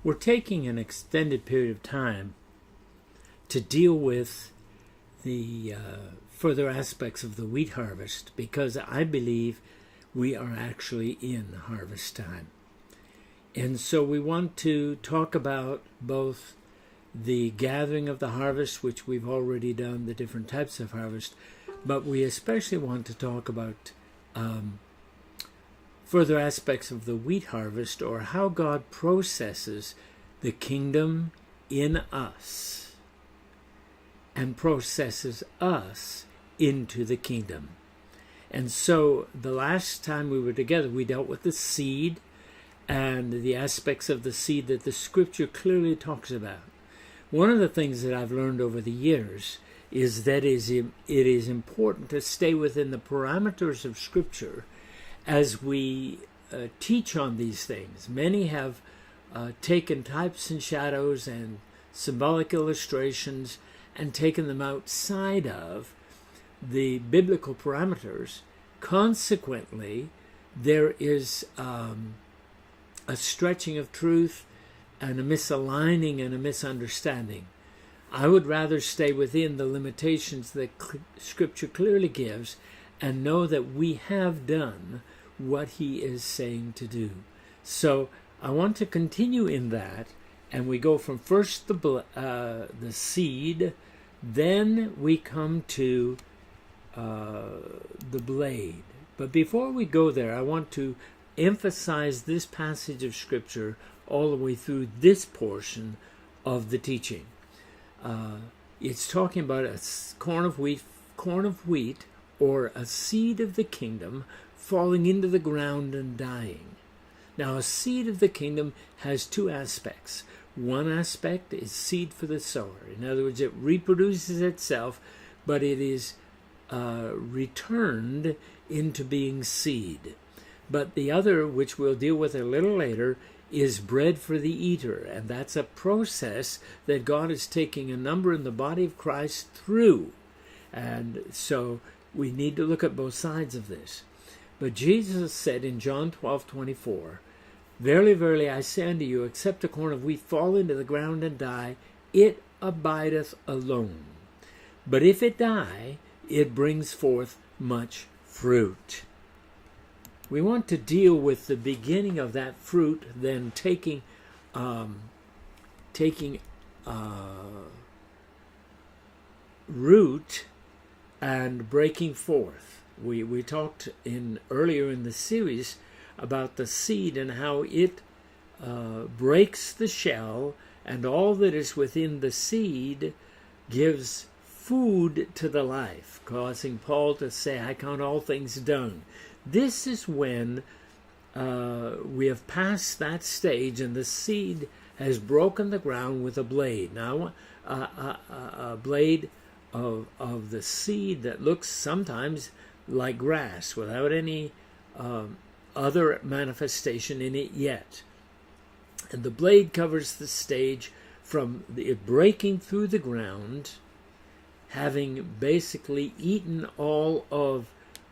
We're taking an extended period of time to deal with the further aspects of the wheat harvest, because I believe we are actually in harvest time. And so we want to talk about both the gathering of the harvest, which we've already done, the different types of harvest, but we especially want to talk about further aspects of the wheat harvest, or how God processes the kingdom in us and processes us into the kingdom. And so the last time we were together, we dealt with the seed and the aspects of the seed that the scripture clearly talks about. One of the things that I've learned over the years is that it is important to stay within the parameters of scripture as we teach on these things. Many have taken types and shadows and symbolic illustrations and taken them outside of the biblical parameters. Consequently, there is a stretching of truth and a misaligning and a misunderstanding. I would rather stay within the limitations that Scripture clearly gives and know that we have done what He is saying to do. So I want to continue in that, and we go from first the seed, then we come to the blade. But before we go there, I want to emphasize this passage of Scripture all the way through this portion of the teaching. It's talking about a corn of wheat, or a seed of the kingdom falling into the ground and dying. Now, a seed of the kingdom has two aspects. One aspect is seed for the sower. In other words, it reproduces itself, but it is returned into being seed. But the other, which we'll deal with a little later, is bread for the eater. And that's a process that God is taking a number in the body of Christ through. And so we need to look at both sides of this. But Jesus said in John 12:24, "Verily, verily, I say unto you, except a corn of wheat fall into the ground and die, it abideth alone. But if it die, it brings forth much fruit." We want to deal with the beginning of that fruit, then taking root and breaking forth. We talked earlier in the series about the seed and how it breaks the shell, and all that is within the seed gives food to the life, causing Paul to say, "I count all things dung." This is when we have passed that stage and the seed has broken the ground with a blade. Now, a blade of the seed that looks sometimes like grass without any other manifestation in it yet. And the blade covers the stage from it breaking through the ground, having basically eaten all of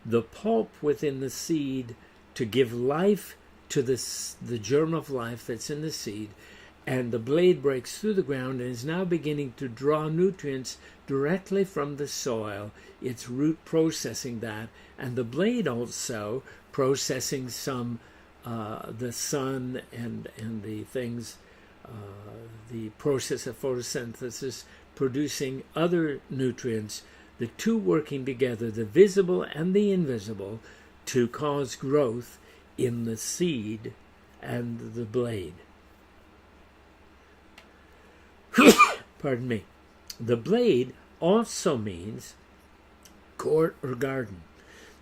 the pulp within the seed to give life to the germ of life that's in the seed, and the blade breaks through the ground and is now beginning to draw nutrients directly from the soil, its root processing that, and the blade also processing some the sun and the things, the process of photosynthesis producing other nutrients, the two working together, the visible and the invisible, to cause growth in the seed and the blade. Pardon me. The blade also means court or garden.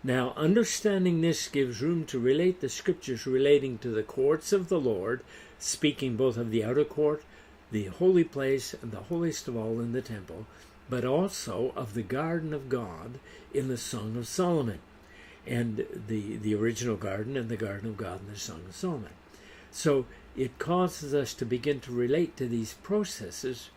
Now, understanding this gives room to relate the scriptures relating to the courts of the Lord, speaking both of the outer court, the holy place, and the holiest of all in the temple, but also of the garden of God in the Song of Solomon, and the original garden and the garden of God in the Song of Solomon. So it causes us to begin to relate to these processes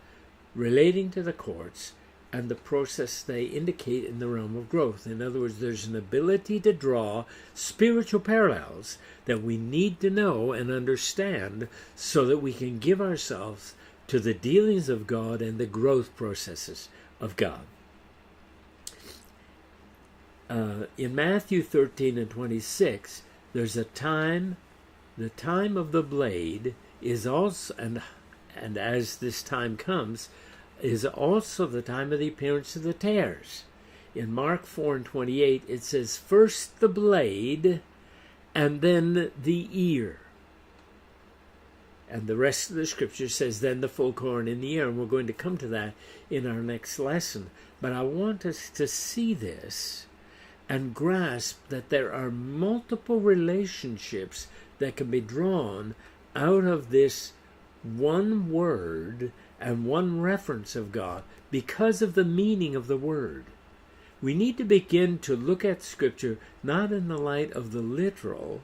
relating to the courts and the process they indicate in the realm of growth. In other words, there's an ability to draw spiritual parallels that we need to know and understand so that we can give ourselves to the dealings of God and the growth processes of God. In Matthew 13 and 26, there's a time, the time of the blade is also, and as this time comes, is also the time of the appearance of the tares. In Mark 4 and 28, it says, first the blade, and then the ear. And the rest of the scripture says, then the full corn in the ear. And we're going to come to that in our next lesson. But I want us to see this and grasp that there are multiple relationships that can be drawn out of this one word and one reference of God because of the meaning of the word. We need to begin to look at Scripture not in the light of the literal,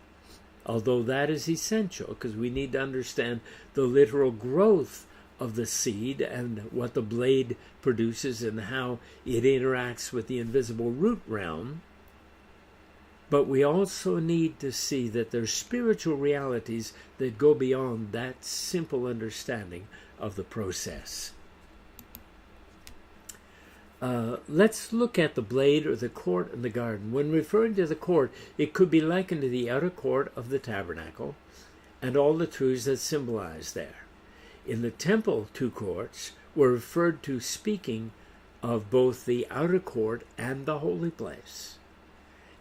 although that is essential because we need to understand the literal growth of the seed and what the blade produces and how it interacts with the invisible root realm. But we also need to see that there's spiritual realities that go beyond that simple understanding of the process. Let's look at the blade or the court in the garden. When referring to the court, it could be likened to the outer court of the tabernacle and all the truths that symbolize there. In the temple, 2 courts were referred to speaking of both the outer court and the holy place.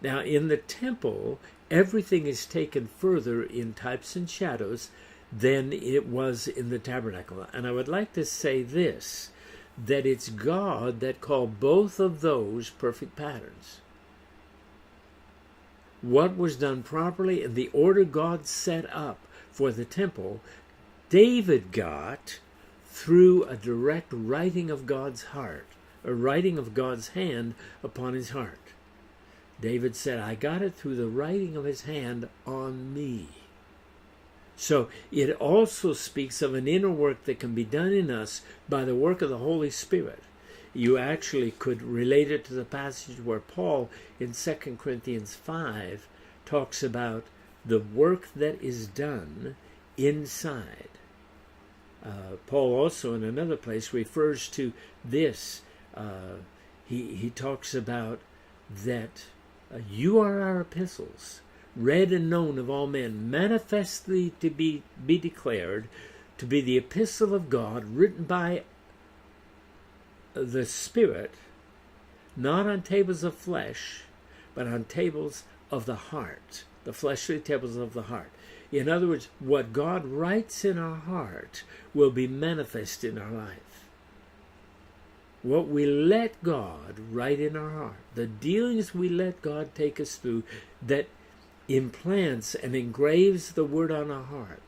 Now, in the temple, everything is taken further in types and shadows than it was in the tabernacle. And I would like to say this, that it's God that called both of those perfect patterns. What was done properly in the order God set up for the temple, David got through a direct writing of God's heart, a writing of God's hand upon his heart. David said, I got it through the writing of his hand on me. So it also speaks of an inner work that can be done in us by the work of the Holy Spirit. You actually could relate it to the passage where Paul in 2 Corinthians 5 talks about the work that is done inside. Paul also in another place refers to this. He talks about that you are our epistles, read and known of all men, manifestly to be declared to be the epistle of God, written by the Spirit, not on tables of flesh, but on tables of the heart, the fleshly tables of the heart. In other words, what God writes in our heart will be manifest in our life. What we let God write in our heart, the dealings we let God take us through that implants and engraves the word on our heart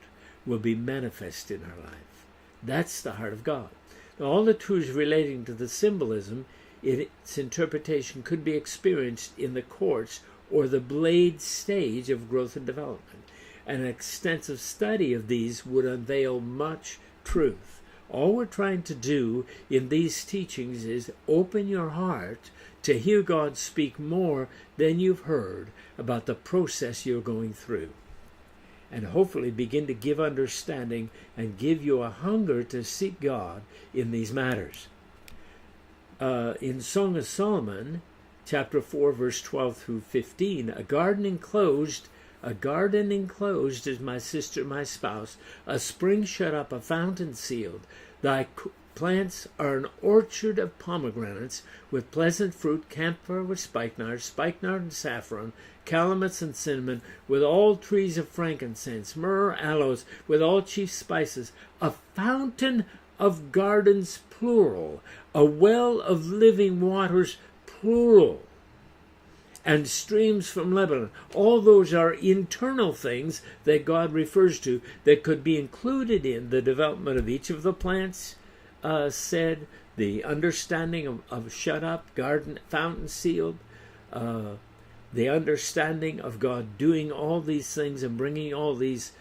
will be manifest in our life. That's the heart of God. Now, all the truths relating to the symbolism, its interpretation could be experienced in the courts or the blade stage of growth and development. An extensive study of these would unveil much truth. All we're trying to do in these teachings is open your heart to hear God speak more than you've heard about the process you're going through. And hopefully begin to give understanding and give you a hunger to seek God in these matters. In Song of Solomon, chapter 4, verse 12 through 15, a garden enclosed is my sister, my spouse, a spring shut up, a fountain sealed. Thy plants are an orchard of pomegranates, with pleasant fruit, camphor with spikenard and saffron, calamus and cinnamon, with all trees of frankincense, myrrh, aloes, with all chief spices, a fountain of gardens, plural, a well of living waters, plural, and streams from Lebanon. All those are internal things that God refers to that could be included in the development of each of the plants, said, the understanding of shut up, garden, fountain sealed, the understanding of God doing all these things and bringing all these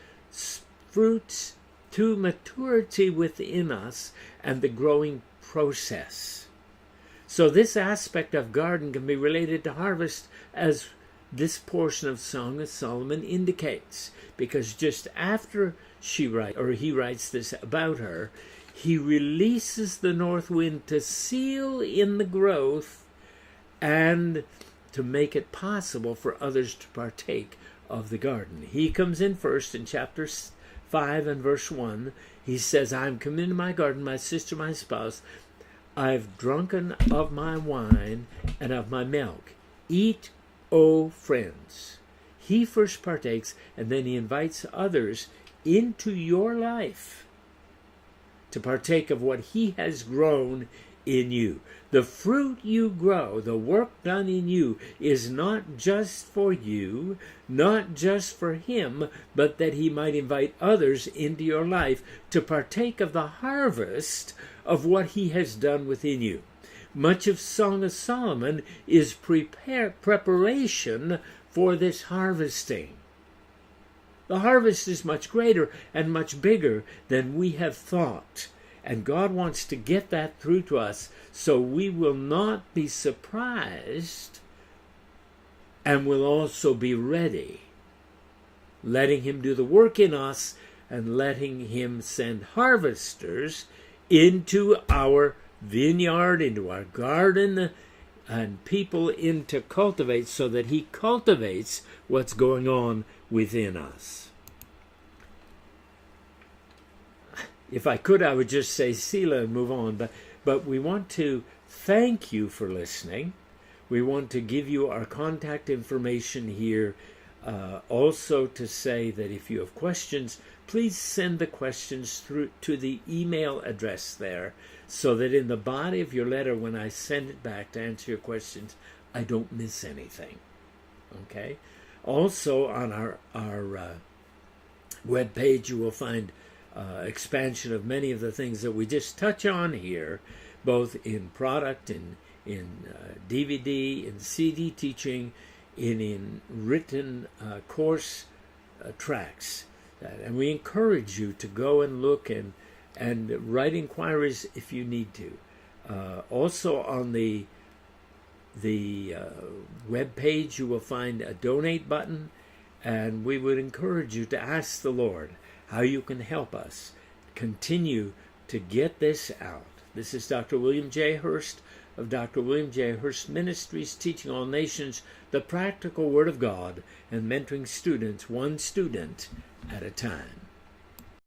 fruits to maturity within us, and the growing process. So this aspect of garden can be related to harvest, as this portion of Song of Solomon indicates, because just after he writes this about her, he releases the north wind to seal in the growth and to make it possible for others to partake of the garden. He comes in first in chapter 5 and verse 1. He says, I am come into my garden, my sister, my spouse. I've drunken of my wine and of my milk. Eat, O friends. He first partakes, and then he invites others into your life to partake of what he has grown in you. The fruit you grow, the work done in you, is not just for you, not just for him, but that he might invite others into your life to partake of the harvest of what he has done within you. Much of Song of Solomon is preparation for this harvesting. The harvest is much greater and much bigger than we have thought. And God wants to get that through to us so we will not be surprised and will also be ready, letting him do the work in us and letting him send harvesters into our vineyard, into our garden, and people in to cultivate, so that he cultivates what's going on within us. If I could, I would just say Selah and move on, but we want to thank you for listening. We want to give you our contact information here. Also to say that if you have questions, please send the questions through to the email address there, so that in the body of your letter, when I send it back to answer your questions, I don't miss anything. Okay? Also on our web page, you will find expansion of many of the things that we just touch on here, both in product, in DVD, in CD teaching, in written course tracks. And we encourage you to go and look and write inquiries if you need to. Also on the web page, you will find a donate button, and we would encourage you to ask the Lord how you can help us continue to get this out. This is Dr. William J. Hurst of Dr. William J. Hurst Ministries, teaching all nations the practical Word of God and mentoring students, one student at a time.